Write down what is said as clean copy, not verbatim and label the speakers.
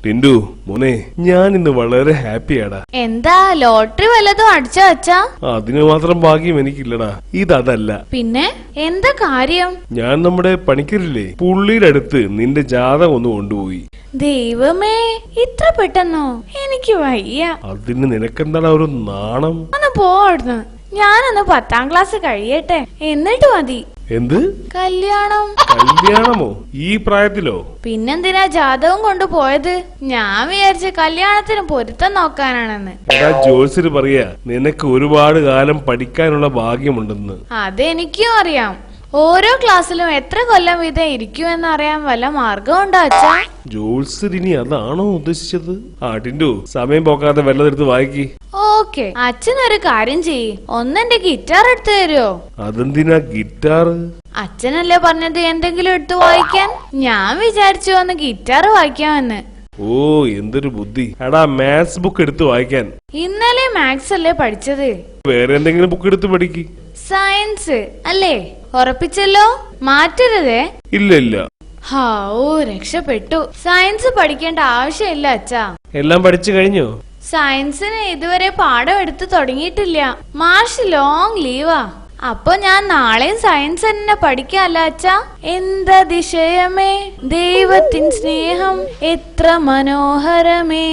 Speaker 1: ടിൻഡു മോനെ, ഞാൻ ഇന്ന് വളരെ ഹാപ്പിയാടാ.
Speaker 2: എന്താ ലോട്ടറി വല്ലതും അടിച്ചോ അച്ഛാ?
Speaker 1: അതിന് മാത്രം ഭാഗ്യം എനിക്കില്ലടാ. ഇതല്ല.
Speaker 2: പിന്നെ എന്താ കാര്യം?
Speaker 1: ഞാൻ നമ്മുടെ പണിക്കരില്ലേ, പുള്ളിയുടെ അടുത്ത് നിന്റെ ജാതകം ഒന്ന് കൊണ്ടുപോയി.
Speaker 2: ദൈവമേ, ഇത്ര പെട്ടെന്നോ? എനിക്ക് വയ്യ.
Speaker 1: അതിന് നിനക്കെന്താണ് ഒരു നാണം?
Speaker 2: ഒന്ന് പോടുന്നു. ഞാനൊന്ന് 10ാം ക്ലാസ് കഴിയട്ടെ, എന്നിട്ട് മതി.
Speaker 1: എന്ത്
Speaker 2: കല്യാണം?
Speaker 1: കല്യാണമോ? ഈ പ്രായത്തിലോ?
Speaker 2: പിന്നെന്തിനാ ജാതകം കൊണ്ടുപോയത്? ഞാൻ വിചാരിച്ച കല്യാണത്തിന് പൊരുത്തം നോക്കാനാണെന്ന്.
Speaker 1: എടാ ജോത്സ്യര് പറയാ നിനക്ക് ഒരുപാട് കാലം പഠിക്കാനുള്ള ഭാഗ്യമുണ്ടെന്ന്.
Speaker 2: അതെനിക്കും അറിയാം. ഓരോ ക്ലാസ്സിലും എത്ര കൊല്ലം വീതം ഇരിക്കുമെന്ന് അറിയാൻ വല്ല മാർഗം ഉണ്ടോ അച്ഛാ?
Speaker 1: ജോത്സ്യരിനി അതാണോ ഉദ്ദേശിച്ചത്? ടിൻഡു, സമയം പോക്കാതെ വല്ലതെടുത്ത് വായിക്കി.
Speaker 2: ഓക്കെ, അച്ഛനൊരു കാര്യം ചെയ്യ്, ഒന്നെന്റെ ഗിറ്റാർ എടുത്തു തരുമോ?
Speaker 1: അതെന്തിനാ ഗിറ്റാർ?
Speaker 2: അച്ഛനല്ലേ പറഞ്ഞത് എന്തെങ്കിലും എടുത്തു വായിക്കാൻ. ഞാൻ വിചാരിച്ചു വന്ന് ഗിറ്റാർ വായിക്കാമെന്ന്.
Speaker 1: ഓ, എന്തൊരു ബുദ്ധി. എടാ മാത്സ് ബുക്ക് എടുത്ത് വായിക്കാൻ.
Speaker 2: ഇന്നലെ മാത്സ് അല്ലേ പഠിച്ചത്?
Speaker 1: വേറെ എന്തെങ്കിലും ബുക്ക് എടുത്ത് പഠിക്ക്.
Speaker 2: സയൻസ് അല്ലേ? ഉറപ്പിച്ചല്ലോ, മാറ്റരുതേ.
Speaker 1: ഇല്ല.
Speaker 2: ഓ, രക്ഷപ്പെട്ടു. സയൻസ് പഠിക്കേണ്ട ആവശ്യമില്ല അച്ഛാ.
Speaker 1: എല്ലാം പഠിച്ചു കഴിഞ്ഞോ?
Speaker 2: സയൻസിന് ഇതുവരെ പാഠം എടുത്തു തുടങ്ങിയിട്ടില്ല. മാഷ് ലോങ് ലീവാ. അപ്പൊ ഞാൻ നാളെയും സയൻസ് തന്നെ പഠിക്കാല്ല അച്ഛാ. എന്തതിശയമേ, ദൈവത്തിൻ സ്നേഹം എത്ര മനോഹരമേ.